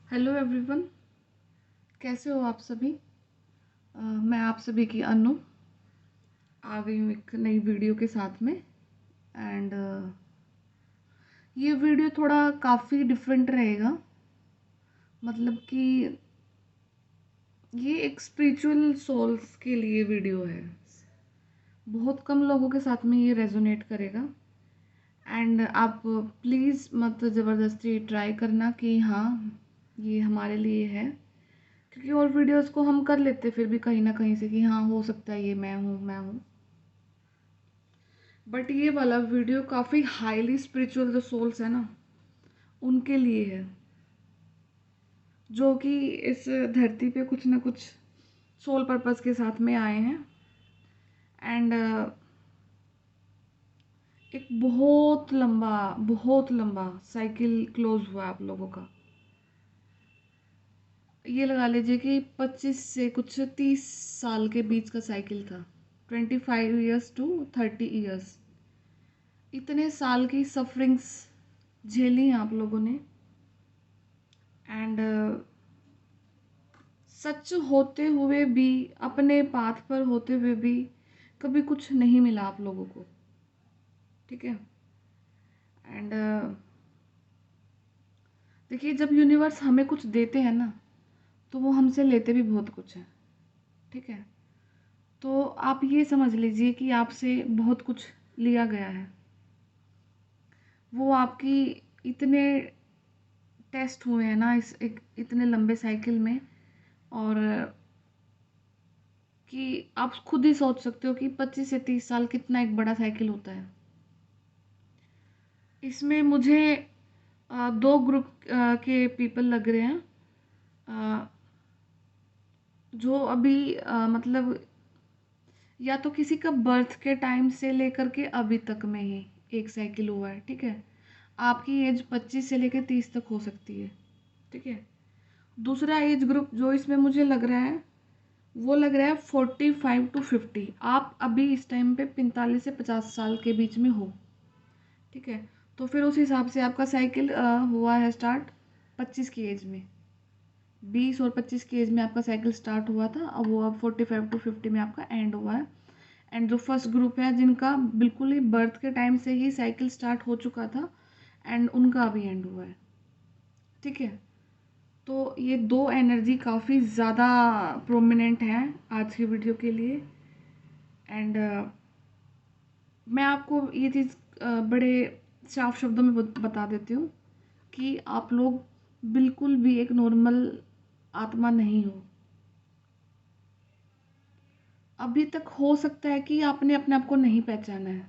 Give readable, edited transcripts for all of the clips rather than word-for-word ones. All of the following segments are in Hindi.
हेलो एवरीवन, कैसे हो आप सभी। मैं आप सभी की अनु आ गई हूँ एक नई वीडियो के साथ में। एंड ये वीडियो थोड़ा काफ़ी डिफरेंट रहेगा। मतलब कि ये एक स्पिरिचुअल सोल्स के लिए वीडियो है। बहुत कम लोगों के साथ में ये रेजोनेट करेगा। एंड आप प्लीज़ मत ज़बरदस्ती ट्राई करना कि हाँ ये हमारे लिए है, क्योंकि और वीडियोस को हम कर लेते फिर भी कहीं ना कहीं से कि हाँ हो सकता है ये मैं हूँ। बट ये वाला वीडियो काफ़ी हाईली स्पिरिचुअल जो सोल्स है ना उनके लिए है, जो कि इस धरती पे कुछ ना कुछ सोल पर्पस के साथ में आए हैं। एंड एक बहुत लंबा साइकिल क्लोज हुआ आप लोगों का। ये लगा लीजिए कि 25 से कुछ 30 साल के बीच का साइकिल था। 25 ईयर्स टू 30 ईयर्स। इतने साल की सफरिंग्स झेली आप लोगों ने। एंड सच होते हुए भी, अपने पाथ पर होते हुए भी कभी कुछ नहीं मिला आप लोगों को। ठीक है। एंड देखिए, जब यूनिवर्स हमें कुछ देते हैं ना तो वो हमसे लेते भी बहुत कुछ है। ठीक है। तो आप ये समझ लीजिए कि आपसे बहुत कुछ लिया गया है। वो आपकी इतने टेस्ट हुए हैं ना इस एक इतने लंबे साइकिल में। और कि आप खुद ही सोच सकते हो कि 25 से 30 साल कितना एक बड़ा साइकिल होता है। इसमें मुझे दो ग्रुप के पीपल लग रहे हैं, अ, जो अभी मतलब या तो किसी का बर्थ के टाइम से लेकर के अभी तक में ही एक साइकिल हुआ है। ठीक है। आपकी एज 25 से लेकर 30 तक हो सकती है। ठीक है। दूसरा एज ग्रुप जो इसमें मुझे लग रहा है, वो लग रहा है 45 to 50। आप अभी इस टाइम पे 45 से 50 साल के बीच में हो। ठीक है। तो फिर उस हिसाब से आपका साइकिल हुआ है स्टार्ट 25 की एज में। 20 और 25 की एज में आपका साइकिल स्टार्ट हुआ था, अब वो अब 45 to 50 में आपका एंड हुआ है। एंड जो फर्स्ट ग्रुप है जिनका बिल्कुल ही बर्थ के टाइम से ही साइकिल स्टार्ट हो चुका था, एंड उनका अभी एंड हुआ है। ठीक है। तो ये दो एनर्जी काफ़ी ज़्यादा प्रोमिनेंट हैं आज की वीडियो के लिए। एंड मैं आपको ये चीज़ बड़े साफ शब्दों में बता देती हूँ कि आप लोग बिल्कुल भी एक नॉर्मल आत्मा नहीं हो। अभी तक हो सकता है कि आपने अपने आप को नहीं पहचाना है।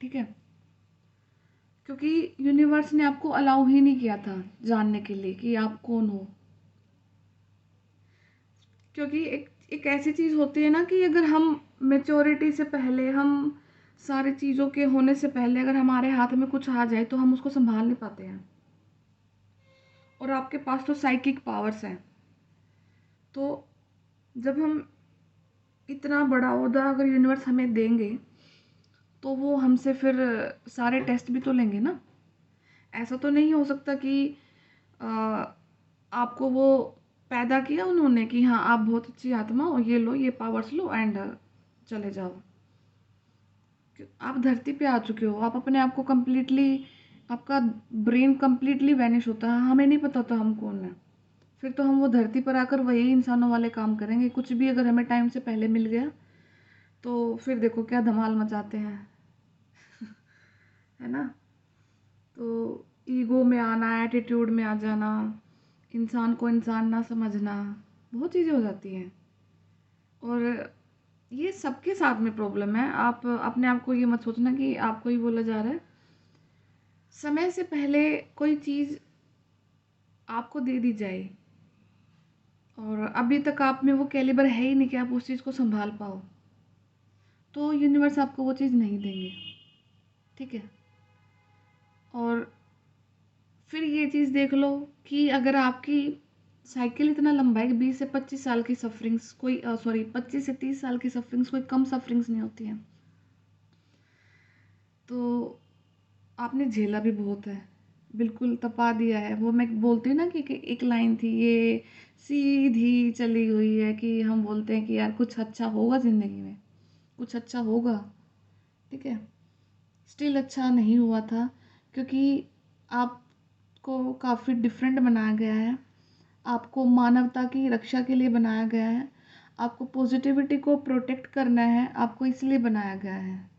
ठीक है। क्योंकि यूनिवर्स ने आपको अलाउ ही नहीं किया था जानने के लिए कि आप कौन हो। क्योंकि एक ऐसी चीज़ होती है ना कि अगर हम मेच्योरिटी से पहले, हम सारी चीज़ों के होने से पहले अगर हमारे हाथ में कुछ आ जाए तो हम उसको संभाल नहीं पाते हैं। और आपके पास तो साइकिक पावर्स हैं। तो जब हम इतना बड़ा ओहदा अगर यूनिवर्स हमें देंगे तो वो हमसे फिर सारे टेस्ट भी तो लेंगे ना। ऐसा तो नहीं हो सकता कि अ, आपको वो पैदा किया उन्होंने कि हाँ आप बहुत अच्छी आत्मा हो, ये लो ये पावर्स लो एंड चले जाओ। आप धरती पे आ चुके हो, आप अपने आप को कम्प्लीटली, आपका ब्रेन कम्प्लीटली वैनिश होता है, हमें नहीं पता होता हम कौन है। फिर तो हम वो धरती पर आकर वही इंसानों वाले काम करेंगे। कुछ भी अगर हमें टाइम से पहले मिल गया तो फिर देखो क्या धमाल मचाते हैं। है ना। तो ईगो में आना, एटीट्यूड में आ जाना, इंसान को इंसान ना समझना, बहुत चीज़ें हो जाती हैं। और ये सबके साथ में प्रॉब्लम है। आप अपने आप को ये मत सोचना कि आपको ही बोला जा रहा है। समय से पहले कोई चीज़ आपको दे दी जाए और अभी तक आप में वो कैलिबर है ही नहीं कि आप उस चीज़ को संभाल पाओ, तो यूनिवर्स आपको वो चीज़ नहीं देंगे। ठीक है। और फिर ये चीज़ देख लो कि अगर आपकी साइकिल इतना लंबा है कि 20 से 25 साल की सफरिंग्स कोई, सॉरी, 25 से 30 साल की सफरिंग्स कोई कम सफरिंग्स नहीं होती हैं। तो आपने झेला भी बहुत है। बिल्कुल तपा दिया है। वो मैं बोलती हूँ ना कि एक लाइन थी, ये सीधी चली हुई है कि हम बोलते हैं कि यार कुछ अच्छा होगा ज़िंदगी में, कुछ अच्छा होगा, ठीक है? स्टिल अच्छा नहीं हुआ था, क्योंकि आपको काफ़ी डिफरेंट बनाया गया है। आपको मानवता की रक्षा के लिए बनाया गया है। आपको पॉजिटिविटी को प्रोटेक्ट करना है, आपको इसलिए बनाया गया है,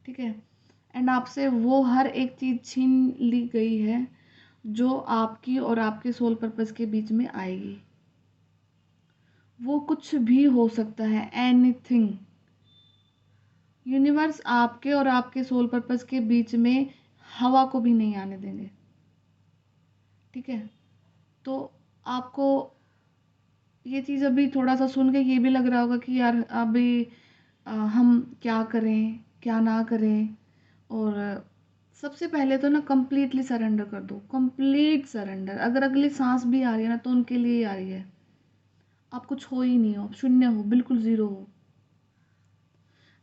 ठीक है? एंड आपसे वो हर एक चीज़ छीन ली गई है जो आपकी और आपके सोल पर्पस के बीच में आएगी। वो कुछ भी हो सकता है, एनीथिंग। यूनिवर्स आपके और आपके सोल पर्पस के बीच में हवा को भी नहीं आने देंगे, ठीक है? तो आपको ये चीज़ अभी थोड़ा सा सुन के ये भी लग रहा होगा कि यार अभी हम क्या करें, क्या ना करें। और सबसे पहले तो ना कंप्लीटली सरेंडर कर दो, कंप्लीट सरेंडर। अगर अगली सांस भी आ रही है ना तो उनके लिए ही आ रही है। आप कुछ हो ही नहीं हो, आप शून्य हो, बिल्कुल ज़ीरो हो।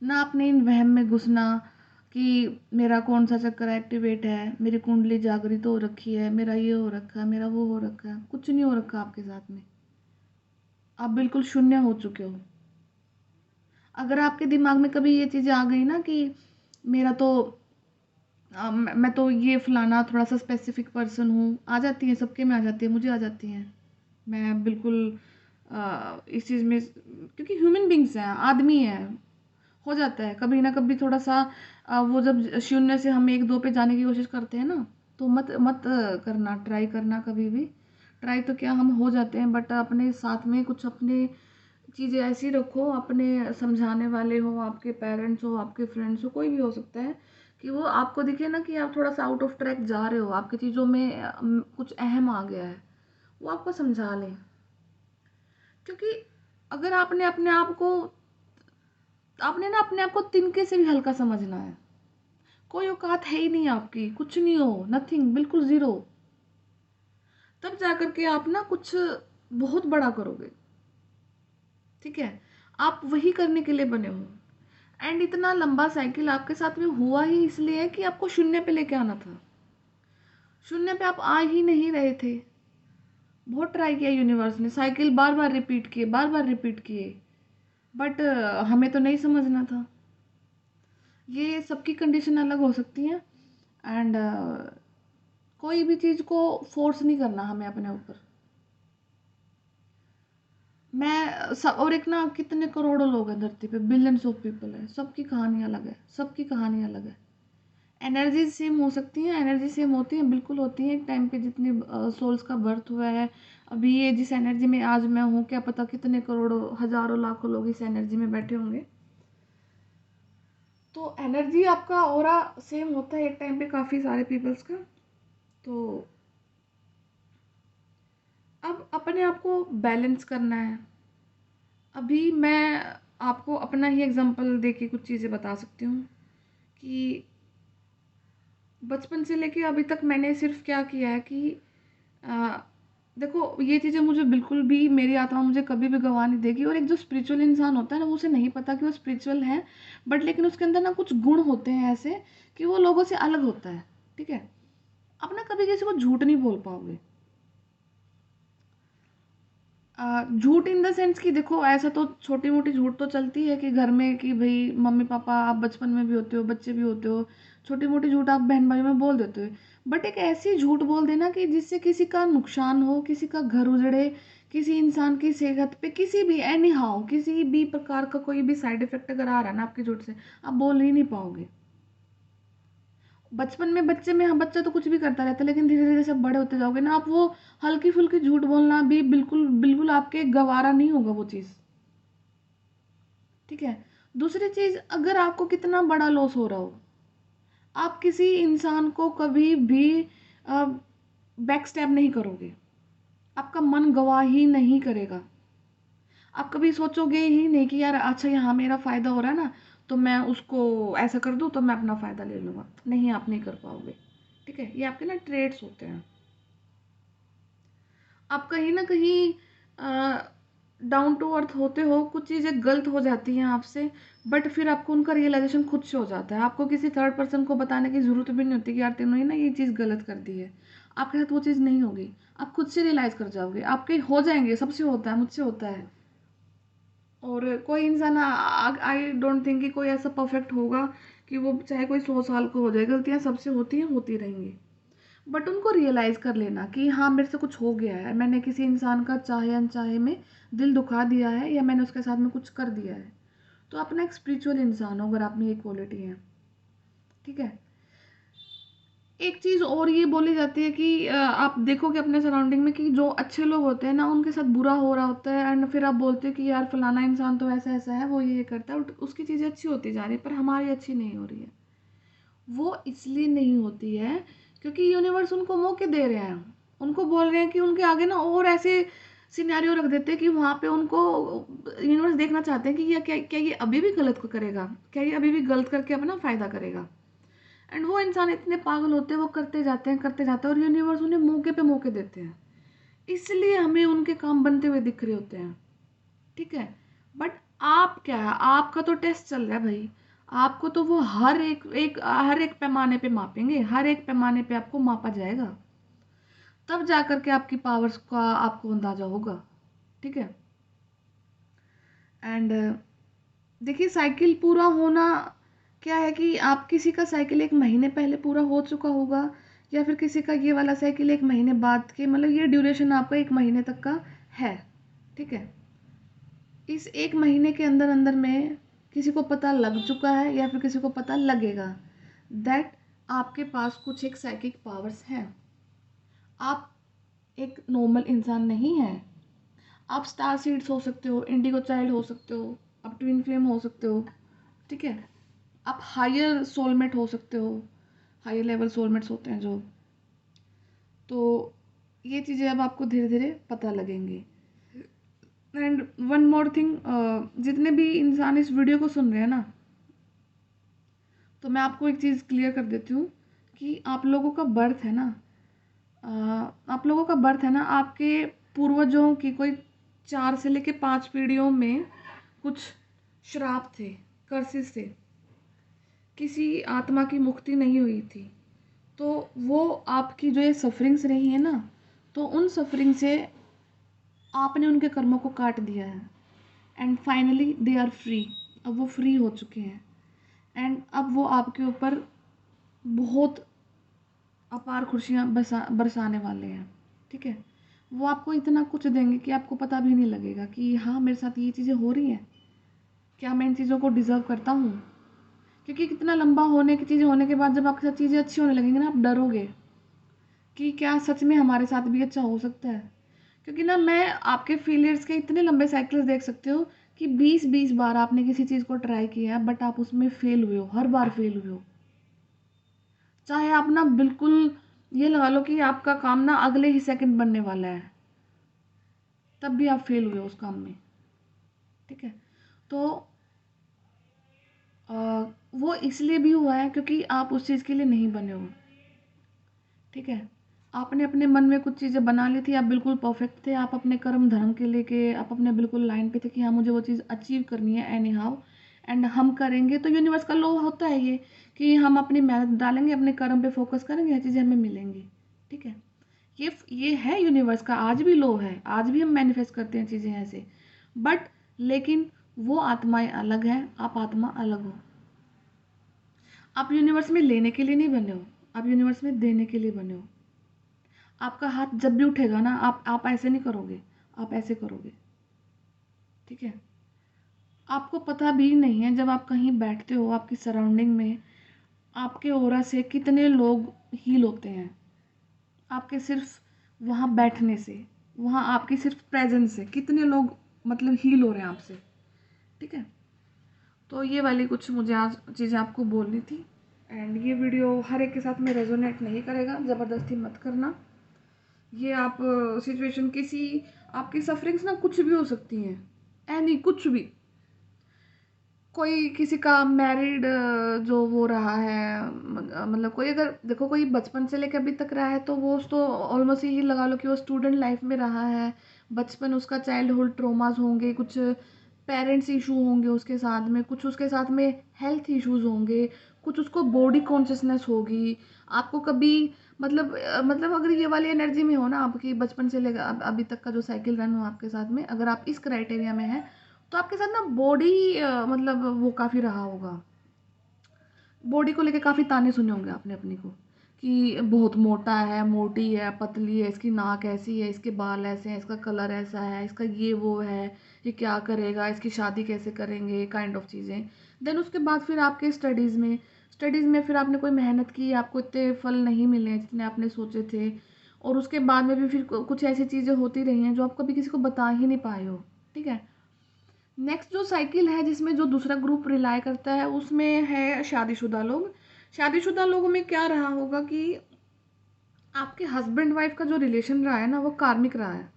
ना आपने इन वहम में घुसना कि मेरा कौन सा चक्कर एक्टिवेट है, मेरी कुंडली जागृत हो रखी है, मेरा ये हो रखा है, मेरा वो हो रखा है। कुछ नहीं हो रखा आपके साथ में। आप बिल्कुल शून्य हो चुके हो। अगर आपके दिमाग में कभी ये चीज़ें आ गई ना कि मेरा तो मैं तो ये फलाना थोड़ा सा स्पेसिफिक पर्सन हूँ, आ जाती है, सबके में आ जाती है, मुझे आ जाती हैं। मैं बिल्कुल इस चीज़ में, क्योंकि ह्यूमन बींग्स हैं, आदमी हैं, हो जाता है कभी ना कभी थोड़ा सा। वो जब शून्य से हम एक दो पे जाने की कोशिश करते हैं ना, तो मत मत करना, ट्राई करना कभी भी। ट्राई तो क्या, हम हो जाते हैं, बट अपने साथ में कुछ अपने चीज़ें ऐसी रखो, अपने समझाने वाले हो, आपके पेरेंट्स हो, आपके फ्रेंड्स हो, कोई भी हो सकता है, कि वो आपको दिखे ना कि आप थोड़ा सा आउट ऑफ ट्रैक जा रहे हो, आपकी चीज़ों में कुछ अहम आ गया है, वो आपको समझा लें। क्योंकि अगर आपने ना अपने आप को तिनके से भी हल्का समझना है। कोई औकात है ही नहीं आपकी, कुछ नहीं हो, नथिंग, बिल्कुल ज़ीरो। तब जा कर के आप ना कुछ बहुत बड़ा करोगे, ठीक है? आप वही करने के लिए बने हो। एंड इतना लंबा साइकिल आपके साथ में हुआ ही इसलिए है कि आपको शून्य पे लेके आना था। शून्य पे आप आ ही नहीं रहे थे। बहुत ट्राई किया यूनिवर्स ने, साइकिल बार बार रिपीट किए, बार बार रिपीट किए, बट हमें तो नहीं समझना था। ये सबकी कंडीशन अलग हो सकती है। एंड कोई भी चीज़ को फोर्स नहीं करना हमें अपने ऊपर। मैं सब, और एक ना कितने करोड़ों लोग हैं धरती पे, बिलियंस ऑफ पीपल है, सबकी कहानी अलग है, सबकी कहानी अलग है। एनर्जी सेम हो सकती है, एनर्जी सेम होती है, बिल्कुल होती है। एक टाइम पे जितने सोल्स का बर्थ हुआ है, अभी ये जिस एनर्जी में आज मैं हूँ, क्या पता कितने करोड़ों हजारों लाखों लोग इस एनर्जी में बैठे होंगे। तो एनर्जी आपका ऑरा सेम होता है एक टाइम पे काफ़ी सारे पीपल्स का। तो अब अपने आप को बैलेंस करना है। अभी मैं आपको अपना ही एग्जांपल देके कुछ चीज़ें बता सकती हूँ कि बचपन से लेके अभी तक मैंने सिर्फ क्या किया है कि अ, देखो, ये चीज़ें मुझे बिल्कुल भी, मेरी आत्मा मुझे कभी भी गवा नहीं देगी। और एक जो स्पिरिचुअल इंसान होता है ना, वो उसे नहीं पता कि वो स्पिरिचुअल है, बट लेकिन उसके अंदर ना कुछ गुण होते हैं ऐसे कि वो लोगों से अलग होता है, ठीक है? आप ना कभी किसी को झूठ नहीं बोल पाओगे। झूठ इन द सेंस कि देखो, ऐसा तो छोटी मोटी झूठ तो चलती है कि घर में कि भाई मम्मी पापा, आप बचपन में भी होते हो, बच्चे भी होते हो, छोटी मोटी झूठ आप बहन भाई में बोल देते हो। बट एक ऐसी झूठ बोल देना कि जिससे किसी का नुकसान हो, किसी का घर उजड़े, किसी इंसान की सेहत पे किसी भी एनी हाउ किसी भी प्रकार का कोई भी साइड इफेक्ट अगर आ रहा है ना आपकी झूठ से, आप बोल ही नहीं पाओगे। बचपन में बच्चे में, हाँ, बच्चा तो कुछ भी करता रहता है, लेकिन धीरे धीरे जैसे बड़े होते जाओगे ना, आप वो हल्की फुल्की झूठ बोलना भी बिल्कुल बिल्कुल आपके गवारा नहीं होगा वो चीज़, ठीक है? दूसरी चीज़, अगर आपको कितना बड़ा लॉस हो रहा हो, आप किसी इंसान को कभी भी बैक स्टैब नहीं करोगे। आपका मन गवाह ही नहीं करेगा। आप कभी सोचोगे ही नहीं कि यार अच्छा यहाँ मेरा फ़ायदा हो रहा है ना, तो मैं उसको ऐसा कर दूँ तो मैं अपना फ़ायदा ले लूँगा। नहीं, आप नहीं कर पाओगे, ठीक है? ये आपके ना ट्रेड्स होते हैं। आप कहीं ना कहीं डाउन टू अर्थ होते हो, कुछ चीज़ें गलत हो जाती हैं आपसे, बट फिर आपको उनका रियलाइजेशन खुद से हो जाता है। आपको किसी थर्ड पर्सन को बताने की ज़रूरत भी नहीं होती कि यार तूने ना ये चीज़ गलत कर दी है। आपके साथ वो चीज़ नहीं होगी, आप खुद से रियलाइज़ कर जाओगे, आपके हो जाएंगे, सबसे होता है, मुझसे होता है। और कोई इंसान, आई डोंट थिंक कि कोई ऐसा परफेक्ट होगा कि वो चाहे कोई 100 साल को हो जाए। गलतियाँ सबसे होती हैं, होती रहेंगी, बट उनको रियलाइज़ कर लेना कि हाँ मेरे से कुछ हो गया है, मैंने किसी इंसान का चाहे अनचाहे में दिल दुखा दिया है, या मैंने उसके साथ में कुछ कर दिया है, तो अपना एक स्पिरिचुअल इंसान हो अगर आप में ये क्वालिटी है। ठीक है। एक चीज़ और ये बोली जाती है कि आप देखोगे अपने सराउंडिंग में कि जो अच्छे लोग होते हैं ना, उनके साथ बुरा हो रहा होता है, एंड फिर आप बोलते हो कि यार फलाना इंसान तो ऐसा ऐसा है, वो ये करता है, उसकी चीज़ें अच्छी होती जा रही है पर हमारी अच्छी नहीं हो रही है। वो इसलिए नहीं होती है क्योंकि यूनिवर्स उनको मौके दे रहे हैं, उनको बोल रहे हैं कि उनके आगे ना और ऐसे सिनेरियो रख देते हैं कि वहाँ पे उनको यूनिवर्स देखना चाहते हैं कि ये क्या क्या ये अभी भी गलत को करेगा, क्या ये अभी भी गलत करके अपना फ़ायदा करेगा। एंड वो इंसान इतने पागल होते हैं, वो करते जाते हैं और यूनिवर्स उन्हें मौके पे मौके देते हैं, इसलिए हमें उनके काम बनते हुए दिख रहे होते हैं। ठीक है। बट आप क्या है, आपका तो टेस्ट चल रहा है भाई, आपको तो वो हर एक पैमाने पे मापेंगे, हर एक पैमाने पे आपको मापा जाएगा, तब जा करके आपकी पावर्स का आपको अंदाजा होगा। ठीक है। एंड देखिए, साइकिल पूरा होना क्या है कि आप किसी का साइकिल 1 महीने पहले पूरा हो चुका होगा, या फिर किसी का ये वाला साइकिल 1 महीने बाद के, मतलब ये ड्यूरेशन आपका 1 महीने तक का है। ठीक है। इस 1 महीने के अंदर अंदर में किसी को पता लग चुका है या फिर किसी को पता लगेगा दैट आपके पास कुछ एक साइकिक पावर्स हैं। आप एक नॉर्मल इंसान नहीं है। आप स्टार सीड्स हो सकते हो, इंडिगो चाइल्ड हो सकते हो, आप ट्विन फ्लेम हो सकते हो। ठीक है। आप हायर सोलमेट हो सकते हो, हायर लेवल सोलमेट्स होते हैं जो। तो ये चीज़ें अब आपको धीरे धीरे पता लगेंगी। एंड वन मोर थिंग, जितने भी इंसान इस वीडियो को सुन रहे हैं ना, तो मैं आपको एक चीज़ क्लियर कर देती हूँ कि आप लोगों का बर्थ है ना, आप लोगों का बर्थ है ना, आपके पूर्वजों की कोई 4 से लेके 5 पीढ़ियों में कुछ श्राप थे, कर्सेस थे, किसी आत्मा की मुक्ति नहीं हुई थी। तो वो आपकी जो ये सफरिंग्स रही है ना, तो उन सफरिंग से आपने उनके कर्मों को काट दिया है, and finally they are free. अब वो फ्री हो चुके हैं, एंड अब वो आपके ऊपर बहुत अपार खुशियाँ बरसाने वाले हैं। ठीक है। वो आपको इतना कुछ देंगे कि आपको पता भी नहीं लगेगा कि हाँ मेरे साथ ये चीज़ें हो रही हैं, क्या मैं इन चीज़ों को डिज़र्व करता हूँ। क्योंकि कितना लंबा होने की चीज़ें होने के बाद जब आपके साथ चीज़ें अच्छी होने लगेंगी ना, आप डरोगे कि क्या सच में हमारे साथ भी अच्छा हो सकता है। क्योंकि ना, मैं आपके फेलियर्स के इतने लंबे साइकिल्स देख सकते हो कि 20-20 बार आपने किसी चीज़ को ट्राई किया है, बट आप उसमें फेल हुए हो, हर बार फेल हुए हो। चाहे आप ना बिल्कुल ये लगा लो कि आपका काम ना अगले ही सेकंड बनने वाला है, तब भी आप फेल हुए उस काम में। ठीक है। तो वो इसलिए भी हुआ है क्योंकि आप उस चीज़ के लिए नहीं बने हो। ठीक है। आपने अपने मन में कुछ चीज़ें बना ली थी, आप बिल्कुल परफेक्ट थे, आप अपने कर्म धर्म के लेके आप अपने बिल्कुल लाइन पे थे कि हाँ मुझे वो चीज़ अचीव करनी है एनी हाउ, एंड हम करेंगे। तो यूनिवर्स का लॉ होता है ये कि हम अपनी मेहनत डालेंगे, अपने कर्म पे फोकस करेंगे, ये चीज़ें हमें मिलेंगी। ठीक है। ये है यूनिवर्स का आज भी लॉ है, आज भी हम मैनिफेस्ट करते हैं चीज़ें ऐसे। बट लेकिन वो आत्माएं अलग हैं, आप आत्मा अलग हो। आप यूनिवर्स में लेने के लिए नहीं बने हो, आप यूनिवर्स में देने के लिए बने हो। आपका हाथ जब भी उठेगा ना, आप ऐसे नहीं करोगे, आप ऐसे करोगे। ठीक है। आपको पता भी नहीं है, जब आप कहीं बैठते हो आपकी सराउंडिंग में आपके ऑरा से कितने लोग हील होते हैं, आपके सिर्फ वहाँ बैठने से, वहाँ आपकी सिर्फ प्रेजेंस से कितने लोग मतलब हील हो रहे हैं आपसे। ठीक है। तो ये वाली कुछ मुझे आज चीज़ें आपको बोलनी थी। एंड ये वीडियो हर एक के साथ में रेजोनेट नहीं करेगा, ज़बरदस्ती मत करना। ये आप सिचुएशन किसी आपकी सफरिंग्स ना कुछ भी हो सकती हैं, एनी कुछ भी। कोई किसी का मैरिड जो वो रहा है, मतलब कोई अगर देखो कोई बचपन से लेकर अभी तक रहा है तो वो तो ऑलमोस्ट यही लगा लो कि वो स्टूडेंट लाइफ में रहा है, बचपन उसका चाइल्डहुड ट्रॉमास होंगे, कुछ पेरेंट्स इशू होंगे उसके साथ में, कुछ उसके साथ में हेल्थ इश्यूज होंगे, कुछ उसको बॉडी कॉन्शियसनेस होगी। आपको कभी मतलब अगर ये वाली एनर्जी में हो ना, आपकी बचपन से लेकर अभी तक का जो साइकिल रन हो आपके साथ में, अगर आप इस क्राइटेरिया में हैं तो आपके साथ ना बॉडी मतलब वो काफ़ी रहा होगा। बॉडी को लेके काफ़ी ताने सुने होंगे आपने अपनी को, कि बहुत मोटा है, मोटी है, पतली है, इसकी नाक ऐसी है, इसके बाल ऐसे हैं, इसका कलर ऐसा है, इसका ये वो है, ये क्या करेगा, इसकी शादी कैसे करेंगे, काइंड ऑफ चीज़ें। देन उसके बाद फिर आपके स्टडीज़ में फिर आपने कोई मेहनत की, आपको इतने फल नहीं मिले जितने आपने सोचे थे, और उसके बाद में भी फिर कुछ ऐसी चीज़ें होती रही हैं जो आप कभी किसी को बता ही नहीं पाए हो। ठीक है। नेक्स्ट जो साइकिल है जिसमें जो दूसरा ग्रुप रिलाई करता है, उसमें है शादीशुदा लोग। शादीशुदा लोगों में क्या रहा होगा कि आपके हस्बैंड वाइफ का जो रिलेशन रहा है ना, वो कार्मिक रहा है।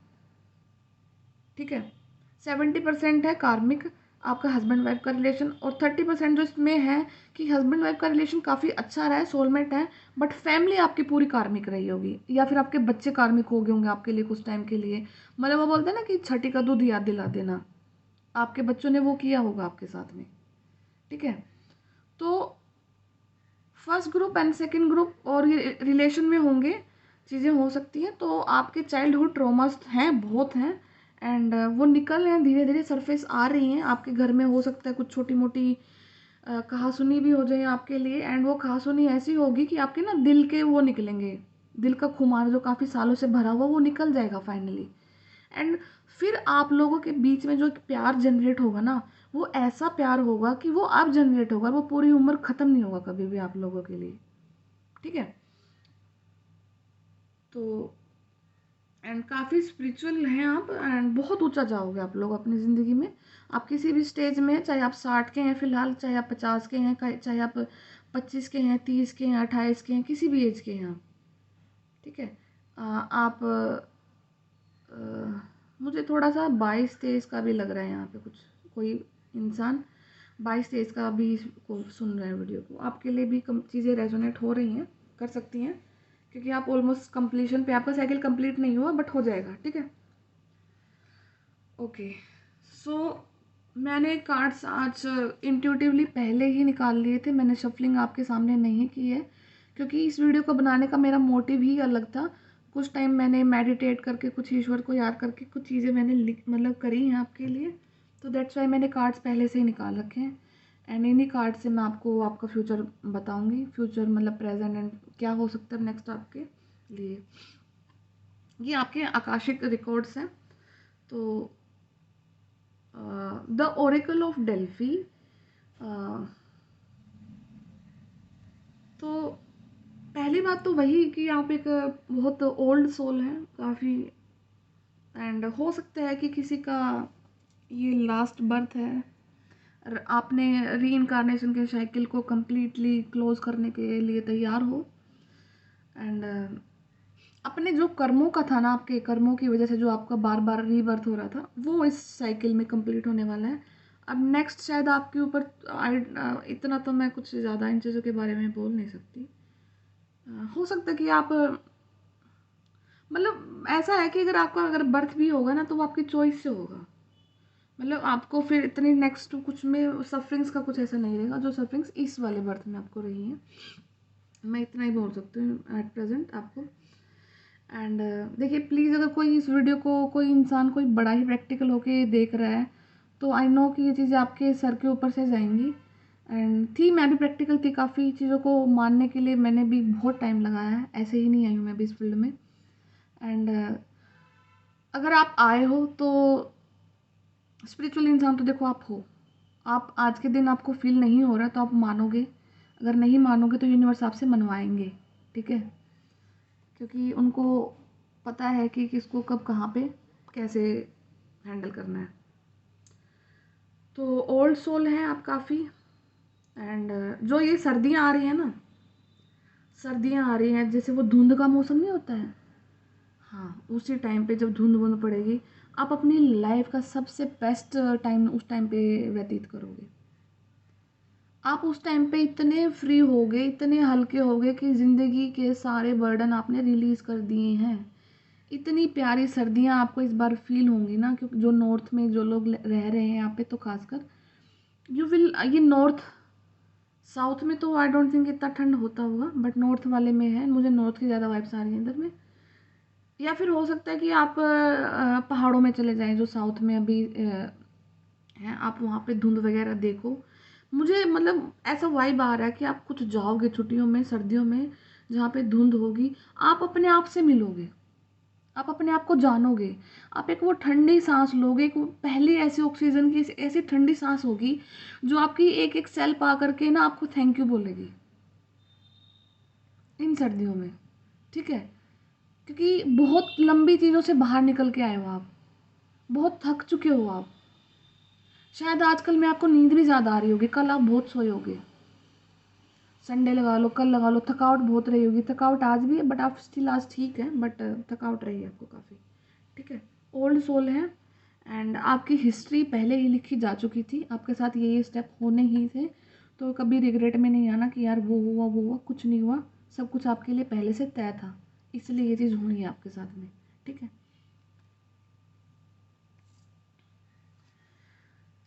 ठीक है। 70% है कार्मिक, आपका हस्बैंड वाइफ का रिलेशन, और 30% जो इसमें है कि हस्बैंड वाइफ का रिलेशन काफ़ी अच्छा रहा है, सोलमेट है, बट फैमिली आपकी पूरी कार्मिक रही होगी, या फिर आपके बच्चे कार्मिक हो गए होंगे आपके लिए कुछ टाइम के लिए। मतलब वो बोलते हैं ना कि छठी का दूध याद दिला देना, आपके बच्चों ने वो किया होगा आपके साथ में। ठीक है। तो first group and second group और ये रिलेशन में होंगे, चीज़ें हो सकती हैं। तो आपके चाइल्डहुड ट्रॉमास हैं, बहुत हैं, एंड वो निकल रहे हैं, धीरे धीरे सरफेस आ रही हैं आपके घर में। हो सकता है कुछ छोटी मोटी कहासुनी भी हो जाए आपके लिए, एंड वो कहासुनी ऐसी होगी कि आपके ना दिल के वो निकलेंगे, दिल का खुमार जो काफ़ी सालों से भरा हुआ वो निकल जाएगा फाइनली। एंड फिर आप लोगों के बीच में जो एक प्यार जनरेट होगा ना, वो ऐसा प्यार होगा कि वो अब जनरेट होगा, वो पूरी उम्र ख़त्म नहीं होगा कभी भी आप लोगों के लिए। ठीक है। तो एंड काफ़ी स्पिरिचुअल हैं आप, एंड बहुत ऊंचा जाओगे आप लोग अपनी ज़िंदगी में। आप किसी भी स्टेज में हैं, चाहे आप 60 के हैं फ़िलहाल, चाहे आप 50 के हैं, चाहे आप 25 के हैं, 30 के हैं, 28 के हैं, किसी भी एज के हैं आप। ठीक है। आप अ, मुझे थोड़ा सा 22-23 का भी लग रहा है यहाँ पे कुछ, कोई इंसान 22-23 का भी को सुन रहे हैं वीडियो को। आपके लिए भी कम चीज़ें रेजोनेट हो रही हैं, कर सकती हैं, क्योंकि आप ऑलमोस्ट कंप्लीशन पे, आपका साइकिल कंप्लीट नहीं हुआ बट हो जाएगा। ठीक है। ओके। सो मैंने कार्ड्स आज इंट्यूटिवली पहले ही निकाल लिए थे, मैंने शफलिंग आपके सामने नहीं की है, क्योंकि इस वीडियो को बनाने का मेरा मोटिव ही अलग था। कुछ टाइम मैंने मेडिटेट करके, कुछ ईश्वर को याद करके कुछ चीज़ें मैंने मतलब करी हैं आपके लिए, तो दैट्स वाई मैंने कार्ड्स पहले से ही निकाल रखे हैं। एंड इन्हीं कार्ड से मैं आपको आपका फ्यूचर बताऊंगी, फ्यूचर मतलब प्रेजेंट एंड क्या हो सकता है नेक्स्ट आपके लिए। ये आपके आकाशिक रिकॉर्ड्स हैं। तो द ओरेकल ऑफ डेल्फी, तो पहली बात तो वही कि आप एक बहुत ओल्ड सोल हैं काफ़ी, एंड हो सकता है कि किसी का ये लास्ट बर्थ है, आपने री इनकारनेशन के साइकिल को कम्प्लीटली क्लोज करने के लिए तैयार हो, एंड अपने जो कर्मों का था ना, आपके कर्मों की वजह से जो आपका बार बार रीबर्थ हो रहा था, वो इस साइकिल में कंप्लीट होने वाला है। अब नेक्स्ट शायद आपके ऊपर इतना तो मैं कुछ ज़्यादा इन चीज़ों के बारे में बोल नहीं सकती। हो सकता है कि आप मतलब ऐसा है कि अगर आपका अगर बर्थ भी होगा ना, तो वो आपकी चॉइस से होगा। मतलब आपको फिर इतनी नेक्स्ट कुछ में सफरिंग्स का कुछ ऐसा नहीं रहेगा जो सफरिंग्स इस वाले बर्थ में आपको रही हैं। मैं इतना ही बोल सकती हूँ एट प्रेजेंट आपको। एंड देखिए प्लीज़, अगर कोई इस वीडियो को कोई इंसान कोई बड़ा ही प्रैक्टिकल होके देख रहा है, तो आई नो कि ये चीज़ें आपके सर के ऊपर से जाएंगी। एंड मैं भी प्रैक्टिकल थी, काफ़ी चीज़ों को मानने के लिए मैंने भी बहुत टाइम लगाया है, ऐसे ही नहीं आई हूँ मैं भी इस फील्ड में। एंड अगर आप आए हो तो स्पिरिचुअल इंसान तो देखो आप हो, आप आज के दिन आपको फील नहीं हो रहा तो आप मानोगे, अगर नहीं मानोगे तो यूनिवर्स आपसे मनवाएंगे। ठीक है। क्योंकि उनको पता है कि किसको कब कहाँ पे कैसे हैंडल करना है। तो ओल्ड सोल हैं आप काफ़ी। एंड जो ये सर्दियाँ आ रही हैं ना, सर्दियाँ आ रही हैं, जैसे वो धुंध का मौसम नहीं होता है, हाँ उसी टाइम पे जब धुंध वुंध पड़ेगी, आप अपनी लाइफ का सबसे बेस्ट टाइम उस टाइम पे व्यतीत करोगे। आप उस टाइम पे इतने फ्री होगे, इतने हल्के होगे कि ज़िंदगी के सारे बर्डन आपने रिलीज़ कर दिए हैं। इतनी प्यारी सर्दियाँ आपको इस बार फील होंगी ना, क्योंकि जो नॉर्थ में जो लोग रह रहे हैं यहाँ पे, तो खासकर यू विल, ये नॉर्थ, साउथ में तो आई डोंट थिंक इतना ठंड होता होगा, बट नॉर्थ वाले में है, मुझे नॉर्थ की ज़्यादा वाइब्स आ रही हैं इधर में। या फिर हो सकता है कि आप पहाड़ों में चले जाएं जो साउथ में अभी हैं, आप वहाँ पे धुंध वगैरह देखो। मुझे मतलब ऐसा वाइब आ रहा है कि आप कुछ जाओगे छुट्टियों में, सर्दियों में, जहाँ पे धुंध होगी, आप अपने आप से मिलोगे, आप अपने आप को जानोगे, आप एक वो ठंडी सांस लोगे, एक वो पहली ऐसी ऑक्सीजन की ऐसी ठंडी सांस होगी जो आपकी एक एक सेल पा करके ना आपको थैंक यू बोलेगी इन सर्दियों में। ठीक है, क्योंकि बहुत लंबी चीज़ों से बाहर निकल के आए हो आप, बहुत थक चुके हो आप, शायद आजकल में आपको नींद भी ज़्यादा आ रही होगी, कल आप बहुत सोए होगे, संडे लगा लो, कल लगा लो, थकावट बहुत रही होगी, थकावट आज भी है बट आप स्टिल आज ठीक है, बट थकावट रही है आपको काफ़ी। ठीक है, ओल्ड सोल है, एंड आपकी हिस्ट्री पहले ही लिखी जा चुकी थी, आपके साथ ये स्टेप होने ही थे, तो कभी रिग्रेट में नहीं आना कि यार वो हुआ, कुछ नहीं हुआ, सब कुछ आपके लिए पहले से तय था, इसलिए ये चीज़ हुई है आपके साथ में। ठीक है,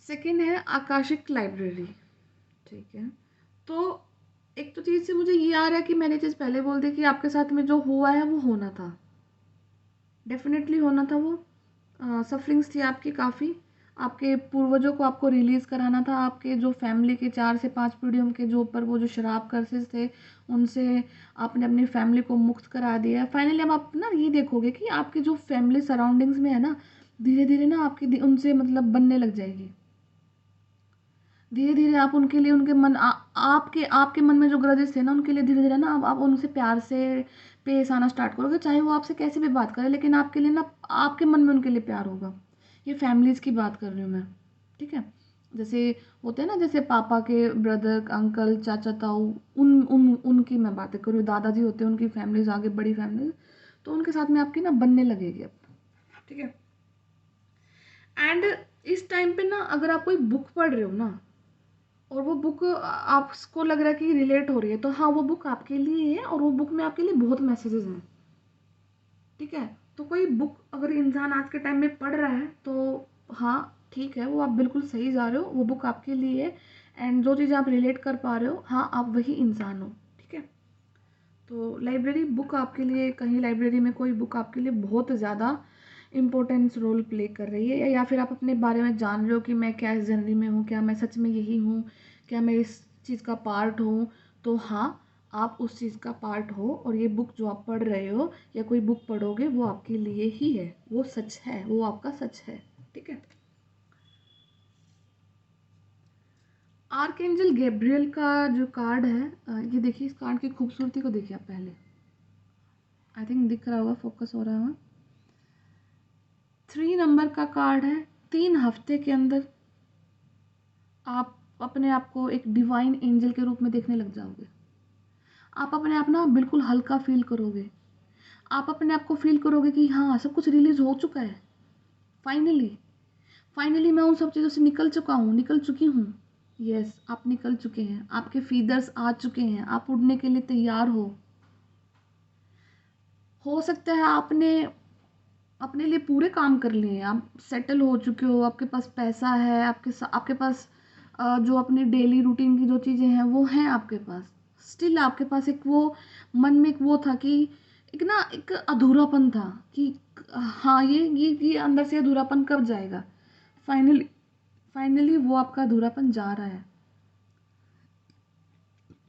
सेकेंड है आकाशिक लाइब्रेरी। ठीक है, तो एक तो चीज़ से मुझे ये आ रहा है कि मैंने चीज़ पहले बोल दी कि आपके साथ में जो हुआ है वो होना था, डेफिनेटली होना था वो। सफरिंग्स थी आपकी काफ़ी, आपके पूर्वजों को आपको रिलीज़ कराना था, आपके जो फैमिली के 4 से 5 पीढ़ियों के जो ऊपर वो जो शराब कर्सेस थे, उनसे आपने अपनी फैमिली को मुक्त करा दिया है। फाइनली अब आप ना ये देखोगे कि आपकी जो फैमिली सराउंडिंग्स में है ना, धीरे धीरे ना आपकी उनसे मतलब बनने लग जाएगी, धीरे धीरे आप उनके लिए उनके आपके आपके मन में जो ग्रजेस थे ना, उनके लिए धीरे धीरे ना आप उनसे प्यार से पेश आना स्टार्ट करोगे, चाहे वो आपसे कैसे भी बात करे, लेकिन आपके लिए ना आपके मन में उनके लिए प्यार होगा। ये फैमिलीज़ की बात कर रही हूँ मैं। ठीक है, जैसे होते हैं ना, जैसे पापा के ब्रदर, अंकल, चाचा, ताऊ, उन उन उनकी मैं बातें करूँ, दादाजी होते हैं, उनकी फैमिलीज आगे, बड़ी फैमिलीज, तो उनके साथ में आपकी ना बनने लगेगी अब। ठीक है, एंड इस टाइम पे ना अगर आप कोई बुक पढ़ रहे हो ना, और वो बुक आपको लग रहा है कि रिलेट हो रही है, तो हाँ, वो बुक आपके लिए है, और वो बुक में आपके लिए बहुत मैसेजेस हैं। ठीक है, तो कोई बुक अगर इंसान आज के टाइम में पढ़ रहा है, तो हाँ ठीक है, वो आप बिल्कुल सही जा रहे हो, वो बुक आपके लिए है, एंड जो चीज़ आप रिलेट कर पा रहे हो, हाँ आप वही इंसान हो। ठीक है, तो लाइब्रेरी बुक आपके लिए, कहीं लाइब्रेरी में कोई बुक आपके लिए बहुत ज़्यादा इम्पोर्टेंस रोल प्ले कर रही है, या फिर आप अपने बारे में जान रहे हो कि मैं क्या इस जर्नी में हूँ, क्या मैं सच में यही हूँ, क्या मैं इस चीज़ का पार्ट हूँ, तो हाँ आप उस चीज़ का पार्ट हो, और ये बुक जो आप पढ़ रहे हो या कोई बुक पढ़ोगे वो आपके लिए ही है, वो सच है, वो आपका सच है। ठीक है, आर्कएंजल गैब्रियल का जो कार्ड है, ये देखिए, इस कार्ड की खूबसूरती को देखिए आप पहले, आई थिंक दिख रहा होगा, फोकस हो रहा होगा। 3 नंबर का कार्ड है, 3 हफ्ते के अंदर आप अपने आप को एक डिवाइन एंजल के रूप में देखने लग जाओगे। आप अपने आप ना बिल्कुल हल्का फील करोगे, आप अपने आप को फील करोगे कि हाँ सब कुछ रिलीज हो चुका है, फाइनली, फाइनली मैं उन सब चीज़ों से निकल चुका हूँ, निकल चुकी हूँ। यस, आप निकल चुके हैं, आपके फीदर्स आ चुके हैं, आप उड़ने के लिए तैयार हो सकता है आपने अपने लिए पूरे काम कर लिए हैं, आप सेटल हो चुके हो, आपके पास पैसा है, आपके पास जो अपनी डेली रूटीन की जो चीज़ें हैं वो हैं आपके पास, स्टिल आपके पास एक वो मन में एक वो था कि एक ना एक अधूरापन था कि हाँ ये अंदर से अधूरापन कब जाएगा। फाइनली, फाइनली वो आपका अधूरापन जा रहा है।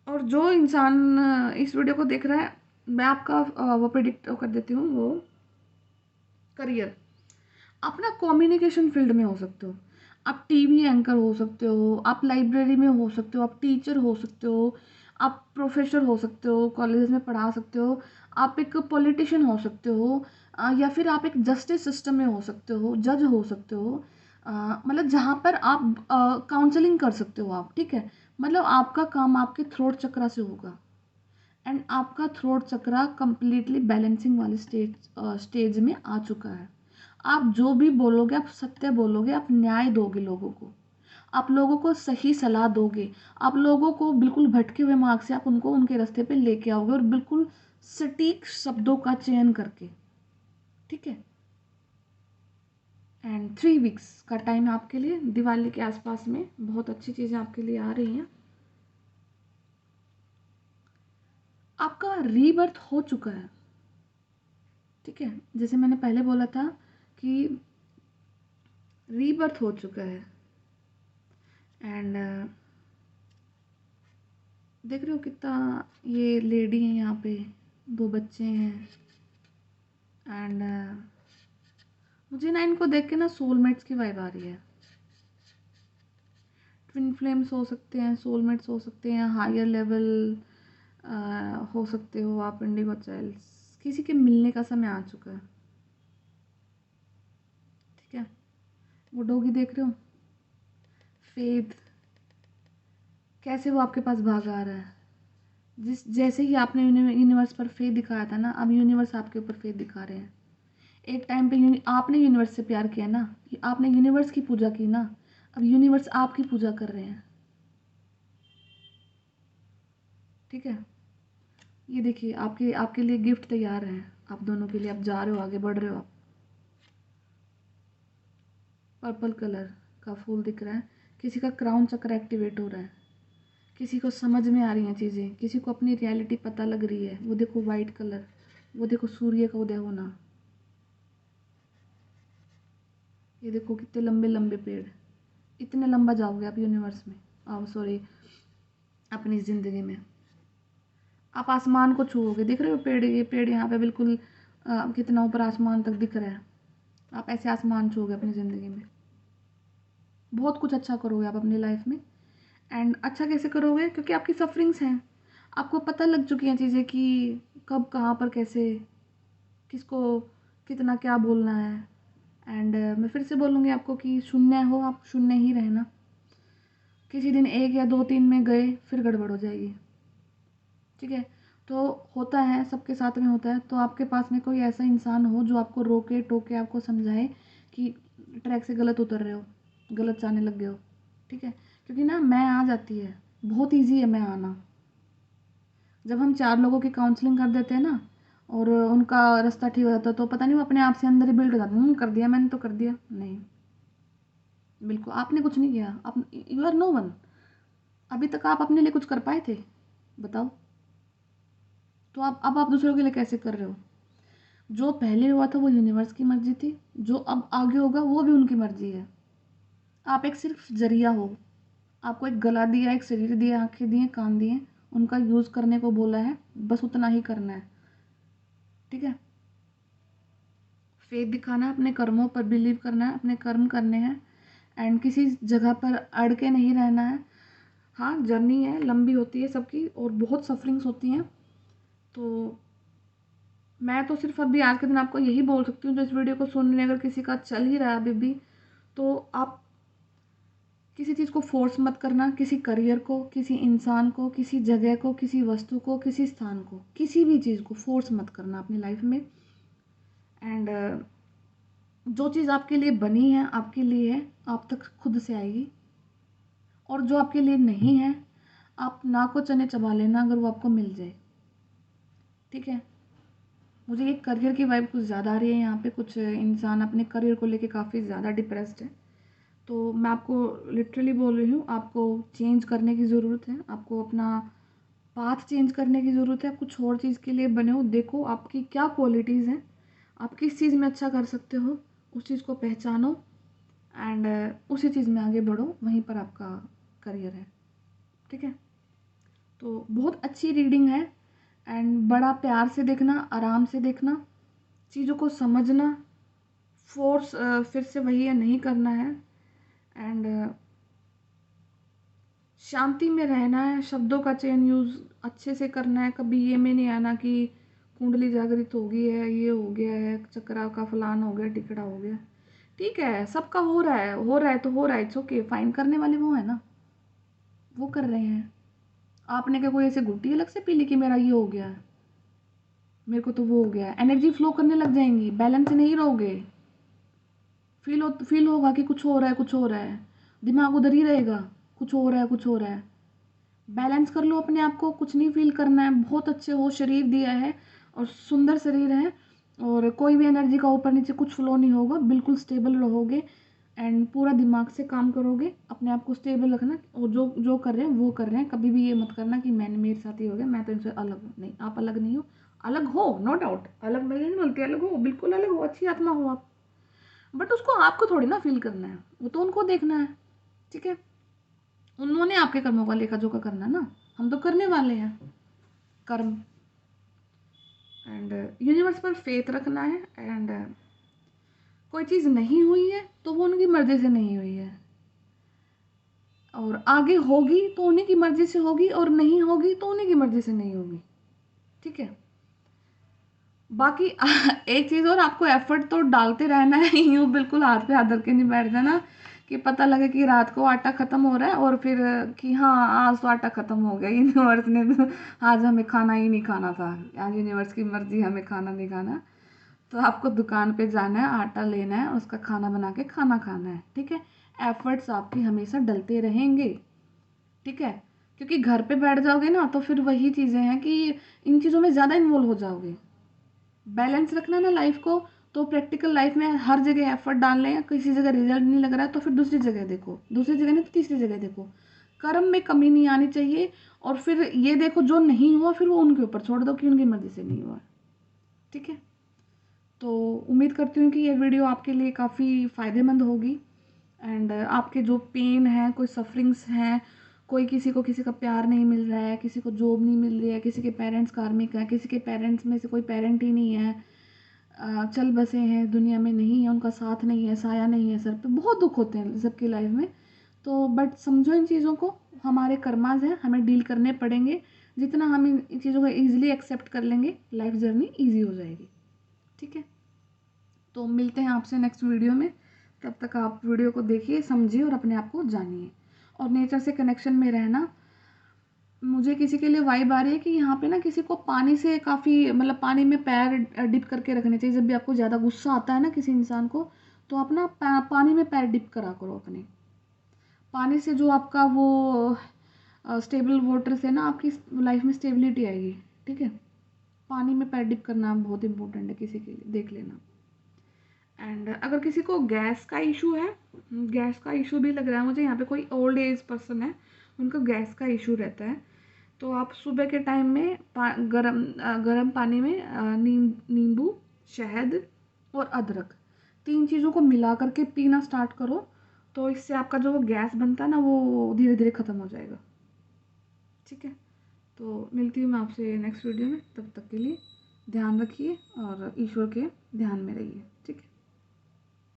और जो इंसान इस वीडियो को देख रहा है, मैं आपका वो प्रिडिक्ट कर देती हूँ, वो करियर, आप ना कम्युनिकेशन फील्ड में हो सकते हो, आप टीवी एंकर हो सकते हो, आप लाइब्रेरी में हो सकते हो, आप टीचर हो सकते हो, आप प्रोफेसर हो सकते हो, कॉलेज में पढ़ा सकते हो, आप एक पॉलिटिशियन हो सकते हो, या फिर आप एक जस्टिस सिस्टम में हो सकते हो, जज हो सकते हो, मतलब जहाँ पर आप काउंसलिंग कर सकते हो आप। ठीक है, मतलब आपका काम आपके थ्रोट चक्रा से होगा, एंड आपका थ्रोट चक्रा कंप्लीटली बैलेंसिंग वाले स्टेज में आ चुका है। आप जो भी बोलोगे आप सत्य बोलोगे, आप न्याय दोगे लोगों को, आप लोगों को सही सलाह दोगे, आप लोगों को बिल्कुल भटके हुए मार्ग से आप उनको उनके रास्ते पे लेके आओगे, और बिल्कुल सटीक शब्दों का चयन करके। ठीक है। एंड 3 वीक्स का टाइम है आपके लिए, दिवाली के आसपास में बहुत अच्छी चीज़ें आपके लिए आ रही हैं। आपका रीबर्थ हो चुका है, ठीक है। जैसे मैंने पहले बोला था कि रीबर्थ हो चुका है। एंड देख रहे हो कितना, ये लेडी है यहाँ पे, 2 बच्चे हैं। एंड मुझे ना इनको देख के ना सोलमेट्स की वाइब आ रही है। ट्विन फ्लेम्स हो सकते हैं, सोलमेट्स हो सकते हैं, हायर लेवल हो सकते हो आप, इंडिगो चाइल्ड्स। किसी के मिलने का समय आ चुका है, ठीक है। वो डॉगी देख रहे हो, फेथ, कैसे वो आपके पास भाग आ रहा है। जैसे ही आपने यूनिवर्स पर फेथ दिखाया था ना, अब यूनिवर्स आपके ऊपर फेथ दिखा रहे हैं। एक टाइम पे आपने यूनिवर्स से प्यार किया ना, आपने यूनिवर्स की पूजा की ना, अब यूनिवर्स आपकी पूजा कर रहे हैं, ठीक है। ये देखिए आपके आपके लिए गिफ्ट तैयार है, आप दोनों के लिए। आप जा रहे हो, आगे बढ़ रहे हो आप। पर्पल कलर का फूल दिख रहा है, किसी का क्राउन चक्र एक्टिवेट हो रहा है, किसी को समझ में आ रही हैं चीज़ें, किसी को अपनी रियलिटी पता लग रही है। वो देखो वाइट कलर, वो देखो सूर्य का उदय होना, ये देखो कितने लंबे लंबे पेड़। इतने लंबा जाओगे आप यूनिवर्स में, सॉरी, अपनी ज़िंदगी में। आप आसमान को छूओगे, दिख रहे हो पेड़, ये पेड़ यहाँ पे बिल्कुल कितना ऊपर आसमान तक दिख रहा है। आप ऐसे आसमान छूओगे अपनी ज़िंदगी में। बहुत कुछ अच्छा करोगे आप अपनी लाइफ में। एंड अच्छा कैसे करोगे, क्योंकि आपकी सफरिंग्स हैं, आपको पता लग चुकी हैं चीज़ें कि कब कहाँ पर कैसे किसको कितना क्या बोलना है। एंड मैं फिर से बोलूँगी आपको कि शून्य हो, आप शून्य ही रहना। किसी दिन 1 या 2 3 में गए फिर गड़बड़ हो जाएगी, ठीक है। तो होता है, सबके साथ में होता है। तो आपके पास में कोई ऐसा इंसान हो जो आपको रोके टोके, आपको समझाए कि ट्रैक से गलत उतर रहे हो, गलत जाने लग गए हो, ठीक है। क्योंकि ना मैं आ जाती है, बहुत ईजी है मैं आना। जब हम 4 लोगों की काउंसलिंग कर देते हैं ना, और उनका रास्ता ठीक हो जाता है, तो पता नहीं वो अपने आप से अंदर ही बिल्ड हो जाता है। कर दिया मैंने तो कर दिया, नहीं, बिल्कुल आपने कुछ नहीं किया। आप, यू आर नो वन। अभी तक आप अपने लिए कुछ कर पाए थे, बताओ। तो आप अब आप दूसरों के लिए कैसे कर रहे हो। जो पहले हुआ था वो यूनिवर्स की मर्जी थी, जो अब आगे होगा वो भी उनकी मर्जी है। आप एक सिर्फ जरिया हो। आपको एक गला दिया, एक शरीर दिया, आंखें दी, कान दिए, उनका यूज़ करने को बोला है, बस उतना ही करना है, ठीक है। फेथ दिखाना है, अपने कर्मों पर बिलीव करना है, अपने कर्म करने हैं। एंड किसी जगह पर अड़ के नहीं रहना है। हाँ, जर्नी है, लंबी होती है सबकी, और बहुत सफरिंग्स होती हैं। तो मैं तो सिर्फ अभी आज के दिन आपको यही बोल सकती हूँ, जो इस वीडियो को सुनने अगर किसी का चल ही रहा है अभी भी, तो आप किसी चीज़ को फोर्स मत करना। किसी करियर को, किसी इंसान को, किसी जगह को, किसी वस्तु को, किसी स्थान को, किसी भी चीज़ को फोर्स मत करना अपनी लाइफ में। एंड जो चीज़ आपके लिए बनी है, आपके लिए है, आप तक खुद से आएगी। और जो आपके लिए नहीं है, आप ना को चने चबा लेना अगर वो आपको मिल जाए, ठीक है। मुझे एक करियर की वाइब कुछ ज़्यादा आ रही है यहाँ पे। कुछ इंसान अपने करियर को लेके काफ़ी ज़्यादा डिप्रेस्ड है। तो मैं आपको लिटरली बोल रही हूँ, आपको चेंज करने की ज़रूरत है। आपको अपना पाथ चेंज करने की ज़रूरत है। आप कुछ और चीज़ के लिए बने हो, देखो आपकी क्या क्वालिटीज़ हैं, आप किस चीज़ में अच्छा कर सकते हो, उस चीज़ को पहचानो। एंड उसी चीज़ में आगे बढ़ो, वहीं पर आपका करियर है, ठीक है। तो बहुत अच्छी रीडिंग है। एंड बड़ा प्यार से देखना, आराम से देखना, चीज़ों को समझना। फोर्स फिर से वही है, नहीं करना है। एंड शांति में रहना है, शब्दों का चयन यूज़ अच्छे से करना है। कभी ये में नहीं आना कि कुंडली जागृत हो गई है, ये हो गया है, चक्रा का फलान हो गया, टिकड़ा हो गया। ठीक है, सबका हो रहा है, हो रहा है तो हो रहा है, इट्स ओके। फाइन करने वाले वो है ना, वो कर रहे हैं। आपने क्या कोई ऐसे घुट्टी अलग से पी ली कि मेरा ये हो गया है, मेरे को तो वो हो गया है। एनर्जी फ्लो करने लग जाएंगी, बैलेंस से नहीं रहोगे। फील होगा कि कुछ हो रहा है, कुछ हो रहा है, दिमाग उधर ही रहेगा, कुछ हो रहा है, कुछ हो रहा है। बैलेंस कर लो अपने आप को, कुछ नहीं फील करना है। बहुत अच्छे हो, शरीर दिया है और सुंदर शरीर है, और कोई भी एनर्जी का ऊपर नीचे कुछ फ्लो नहीं होगा, बिल्कुल स्टेबल रहोगे एंड पूरा दिमाग से काम करोगे, अपने आप को स्टेबल रखना। और जो जो कर रहे हैं वो कर रहे हैं, कभी भी ये मत करना कि मैंने मेरे साथ ही हो गया, मैं तो इनसे अलग हूँ। नहीं, आप अलग नहीं हो, अलग हो नो डाउट, अलग मैं नहीं बोलती, अलग हो, बिल्कुल अलग हो, अच्छी आत्मा हो आप, बट उसको आपको थोड़ी ना फील करना है, वो तो उनको देखना है। ठीक है, उन्होंने आपके कर्मों का लेखा जोखा करना ना, हम तो करने वाले हैं कर्म। एंड यूनिवर्स पर फेथ रखना है। एंड कोई चीज़ नहीं हुई है तो वो उनकी मर्ज़ी से नहीं हुई है, और आगे होगी तो उन्हीं की मर्ज़ी से होगी, और नहीं होगी तो उन्हीं की मर्ज़ी से नहीं होगी। ठीक है, बाकी एक चीज़ और, आपको एफर्ट तो डालते रहना है, यूँ बिल्कुल हाथ पे हाथ रख के नहीं बैठ जाना कि पता लगे कि रात को आटा ख़त्म हो रहा है और फिर कि हाँ आज तो आटा ख़त्म हो गया, यूनिवर्स ने तो आज हमें खाना ही नहीं खाना था, आज यूनिवर्स की मर्ज़ी हमें खाना नहीं खाना। तो आपको दुकान पे जाना है, आटा लेना है, उसका खाना बना के खाना खाना है। ठीक है, एफर्ट्स आपकी हमेशा डलते रहेंगे। ठीक है, क्योंकि घर पे बैठ जाओगे ना तो फिर वही चीज़ें हैं कि इन चीज़ों में ज़्यादा इन्वॉल्व हो जाओगे। बैलेंस रखना ना लाइफ को, तो प्रैक्टिकल लाइफ में हर जगह एफर्ट डाल लें, किसी जगह रिजल्ट नहीं लग रहा है तो फिर दूसरी जगह देखो, दूसरी जगह नहीं तो तीसरी जगह देखो, कर्म में कमी नहीं आनी चाहिए। और फिर ये देखो जो नहीं हुआ फिर वो उनके ऊपर छोड़ दो कि उनकी मर्ज़ी से नहीं हुआ। ठीक है, तो उम्मीद करती हूँ कि ये वीडियो आपके लिए काफ़ी फ़ायदेमंद होगी। एंड आपके जो पेन है, कोई सफरिंग्स हैं, कोई किसी का प्यार नहीं मिल रहा है, किसी को जॉब नहीं मिल रही है, किसी के पेरेंट्स कार्मिक हैं, किसी के पेरेंट्स में से कोई पेरेंट ही नहीं है, चल बसे हैं दुनिया में, नहीं है उनका साथ, नहीं है साया, नहीं है सर पे, बहुत दुख होते हैं सबकी लाइफ में। तो बट समझो इन चीज़ों को, हमारे कर्माज हैं, हमें डील करने पड़ेंगे। जितना हम इन चीज़ों को ईजिली एक्सेप्ट कर लेंगे, लाइफ जर्नी ईजी हो जाएगी। ठीक है, तो मिलते हैं आपसे नेक्स्ट वीडियो में। तब तक आप वीडियो को देखिए, समझिए और अपने आप को जानिए, और नेचर से कनेक्शन में रहना। मुझे किसी के लिए वाइब आ रही है कि यहाँ पे ना किसी को पानी से काफ़ी, मतलब पानी में पैर डिप करके रखने चाहिए। जब भी आपको ज़्यादा गुस्सा आता है ना किसी इंसान को, तो आप ना पानी में पैर डिप करा करो अपने। पानी से जो आपका वो स्टेबल वाटर से ना आपकी लाइफ में स्टेबिलिटी आएगी। ठीक है, पानी में पैर डिप करना बहुत इंपॉर्टेंट है, किसी के लिए देख लेना। एंड अगर किसी को गैस का इशू है, गैस का इशू भी लग रहा है मुझे, यहाँ पे कोई ओल्ड एज पर्सन है, उनको गैस का इशू रहता है, तो आप सुबह के टाइम में गरम पानी में नींबू, शहद और अदरक, 3 चीज़ों को मिला करके पीना स्टार्ट करो। तो इससे आपका जो वो गैस बनता है ना वो धीरे धीरे ख़त्म हो जाएगा। ठीक है, तो मिलती हूँ मैं आपसे नेक्स्ट वीडियो में, तब तक के लिए ध्यान रखिए और ईश्वर के ध्यान में रहिए। ठीक है।